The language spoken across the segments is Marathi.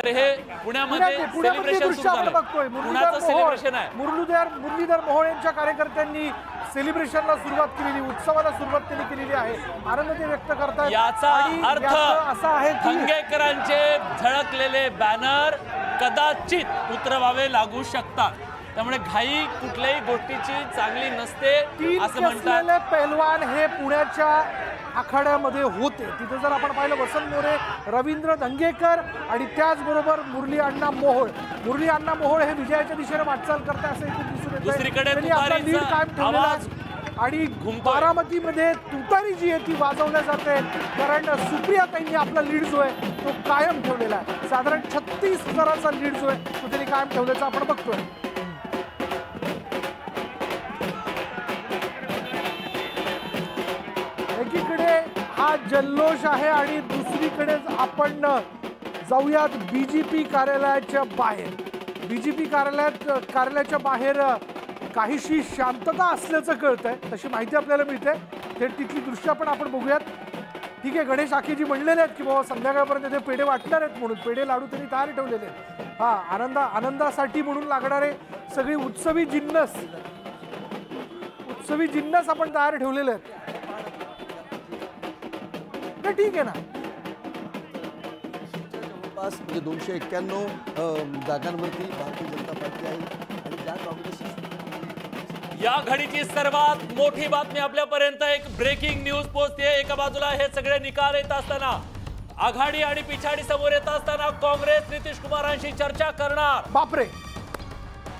प्रकारे हे पुण्यामध्ये सेलिब्रेशन सुरू झालं. पुण्याचं सेलिब्रेशन आहे. मुरलीधर मोहोळ यांच्या कार्यकर्त्यांनी सेलिब्रेशनला सुरुवात केलेली, उत्सवाला सुरुवात त्यांनी केलेली आहे. आनंद ते व्यक्त करतात. याचा अर्थ असा आहे की धंगेकरांचे झळकलेले बॅनर कदाचित उतरवावे लागू शकतात. त्यामुळे घाई कुठल्याही गोष्टीची चांगली नसते असं म्हणतात. पैलवान हे पुण्याच्या आखाड्यामध्ये होते. तिथे जर आपण पाहिलं वसंत मोरे, रवींद्र धंगेकर आणि त्याचबरोबर मुरली अण्णा मोहोळ हे विजयाच्या दिशेने वाटचाल करतात असं इथे दिसून येतं. दुसरीकडे आवाज आणि बारामतीमध्ये तुतारी जी आहे ती वाजवल्या जाते, कारण सुप्रियाताईंनी आपला लीड जो आहे तो कायम ठेवलेला आहे. साधारण 36,000चा लीड जो आहे तो त्यांनी कायम ठेवल्याचं आपण बघतोय. एकीकडे हा जल्लोष आहे आणि दुसरीकडे आपण जाऊयात बीजेपी कार्यालयाच्या बाहेर. बीजेपी कार्यालयाच्या बाहेर काहीशी शांतता असल्याचं कळतंय, तशी माहिती आपल्याला मिळते. थेट तिथली दृश्य आपण बघूयात. ठीक आहे, गणेश आखेजी म्हणलेले आहेत की बाबा संध्याकाळपर्यंत ते पेढे वाटणार आहेत म्हणून, पेढे लाडू त्यांनी तयार ठेवलेले आहेत. आनंदासाठी म्हणून लागणारे सगळी उत्सवी जिन्नस आपण तयार ठेवलेले आहेत. ठीक आहे ना. जवळपास म्हणजे 291 जागांवरती भारतीय जनता पार्टी आहे आणि त्या काँग्रेस. या घडीची सर्वात मोठी बातमी आपल्यापर्यंत एक ब्रेकिंग न्यूज पोहोचते. एका बाजूला हे सगळे निकाल येत असताना, आघाडी आणि पिछाडी समोर येत असताना काँग्रेस नितीश कुमारांशी चर्चा करणार. बापरे,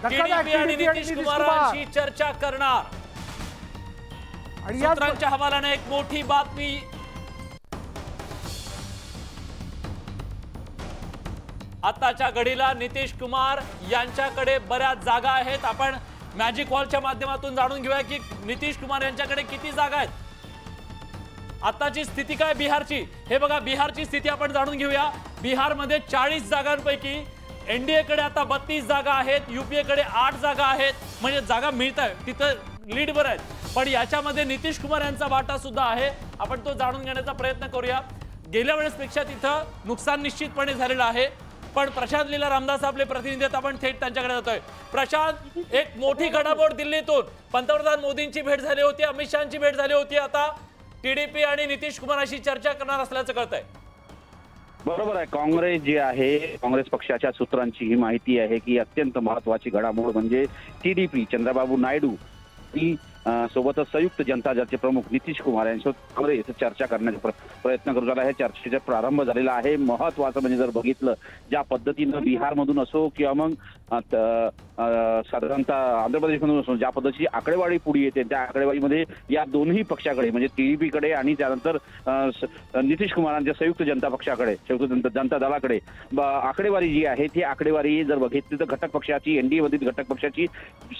टीडीपी आणि नितीश कुमारांशी चर्चा करणार. आणि सूत्रांच्या हवालाने एक मोठी बातमी. आताच्या घडीला नितीश कुमार यांच्याकडे बऱ्याच जागा आहेत. आपण मॅजिक वॉलच्या माध्यमातून जाणून घेऊया की नितीश कुमार यांच्याकडे किती जागा आहेत. आताची स्थिती काय बिहारची, हे बघा. बिहारची स्थिती आपण जाणून घेऊया. बिहारमध्ये 40 जागांपैकी एनडीए कडे आता 32 जागा आहेत, यूपीए कडे 8 जागा आहेत. म्हणजे जागा मिळत आहे, तिथं लीडवर आहेत. पण याच्यामध्ये नितीश कुमार यांचा वाटा सुद्धा आहे. आपण तो जाणून घेण्याचा प्रयत्न करूया. गेल्या वेळेसपेक्षा तिथं नुकसान निश्चितपणे झालेलं आहे. पण प्रशांत लीला रामदास आपले प्रतिनिधी आहेत, आपण थेट त्यांच्याकडे जातोय. प्रशांत, एक मोठी घडामोड दिल्लीतून पंतप्रधान मोदींची भेट झाली होती, अमित शहाची भेट झाली होती. आता टीडीपी आणि नितीश कुमारांशी चर्चा करणार असल्याचं कळतंय. बरोबर आहे. काँग्रेस जी आहे, काँग्रेस पक्षाच्या सूत्रांची ही माहिती आहे की अत्यंत महत्वाची घडामोड म्हणजे टीडीपी चंद्रबाबू नायडू ही सोबतच संयुक्त जनता दलचे प्रमुख नितीश कुमार यांच्यासोबत काँग्रेस चर्चा करण्याचा प्रयत्न करू लागला आहे. चर्चेचा प्रारंभ झालेला आहे. महत्वाचं म्हणजे जर बघितलं ज्या पद्धतीनं बिहारमधून असो किंवा मग साधारणतः आंध्र प्रदेशमधून असो, ज्या पद्धतीची आकडेवारी पुढे येते त्या आकडेवारीमध्ये या दोन्ही पक्षाकडे म्हणजे टीडीपीकडे आणि त्यानंतर नितीश कुमारांच्या संयुक्त जनता पक्षाकडे, संयुक्त जनता दलाकडे आकडेवारी जी आहे ती आकडेवारी जर बघितली तर घटक पक्षाची, एनडीए मधील घटक पक्षाची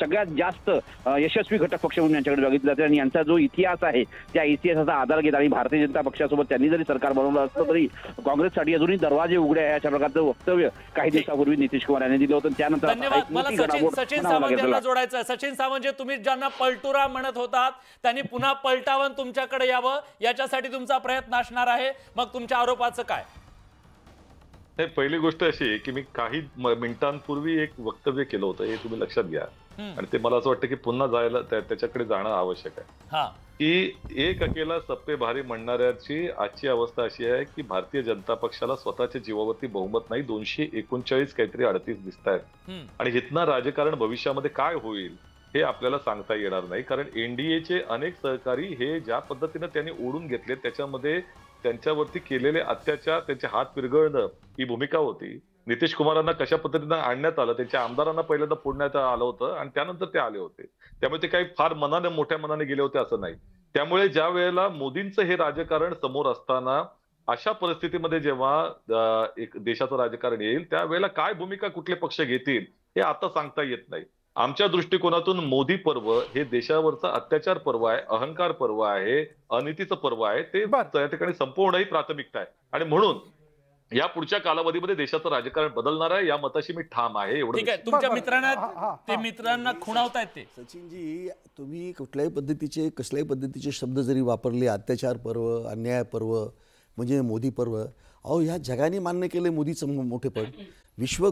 सगळ्यात जास्त यशस्वी घटक पक्ष म्हणून यांच्याकडे बघितलं जाते. आणि यांचा जो इतिहास आहे त्या इतिहासाचा आधार घेत आणि भारतीय जनता पक्षासोबत त्यांनी जरी सरकार बनवलं असलं तरी काँग्रेससाठी अजूनही दरवाजे उघडे आहे अशा प्रकारचं वक्तव्य काही दिवसापूर्वी नितीश कुमार यांनी दिलं होतं. त्यानंतर धन्यवाद. मला सचिन सावंत यांना जोडायचं आहे. सचिन सावंत, जे तुम्ही ज्यांना पलटुरा म्हणत होतात त्यांनी पुन्हा पलटावून तुमच्याकडे यावं याच्यासाठी तुमचा प्रयत्न असणार आहे. मग तुमच्या आरोपाचं काय? पहिली गोष्ट अशी आहे की मी काही मिनिटांपूर्वी एक वक्तव्य केलं होतं, हे तुम्ही लक्षात घ्या. आणि ते मला असं वाटतं की पुन्हा जायला त्याच्याकडे जाणं आवश्यक आहे. की एक अकेला सप्पे भारी म्हणणाऱ्याची आजची अवस्था अशी आहे की भारतीय जनता पक्षाला स्वतःच्या जीवावरती बहुमत नाही, 239 काहीतरी 38 दिसत आहेत. आणि इथनं राजकारण भविष्यामध्ये काय होईल हे आपल्याला सांगता येणार नाही. कारण एनडीएचे अनेक सहकारी हे ज्या पद्धतीने त्यांनी ओढून घेतले त्याच्यामध्ये त्यांच्यावरती केलेले अत्याचार, त्यांचे हात पिरगळणं ही भूमिका होती. नितीश कुमारांना कशा पद्धतीनं आणण्यात आलं, त्यांच्या आमदारांना पहिल्यांदा फोडण्यात आलं होतं आणि त्यानंतर ते आले होते. त्यामुळे ते काही फार मोठ्या मनाने गेले होते असं नाही. त्यामुळे ज्या वेळेला मोदींचं हे राजकारण समोर असताना अशा परिस्थितीमध्ये जेव्हा एक देशाचं राजकारण येईल त्यावेळेला काय भूमिका कुठले पक्ष घेतील हे आता सांगता येत नाही. आमच्या दृष्टिकोनातून मोदी पर्व हे देशावरचा अत्याचार पर्व आहे, अहंकार पर्व आहे, अनितीचं पर्व आहे. ते त्या ठिकाणी संपवणं ही प्राथमिकता आहे. आणि म्हणून या पुढच्या कालावधीमध्ये देशाचं राजकारण बदलणार आहे या मताशी मी ठाम आहे. एवढं ठीक आहे. तुमच्या मित्रांना खुणावतायत ते. सचिनजी, तुम्ही कसल्याही पद्धतीचे शब्द जरी वापरले, अत्याचार पर्व, अन्याय पर्व म्हणजे मोदी पर्व, अहो ह्या जगाने मान्य केलं मोदीचं मोठेपण. विश्व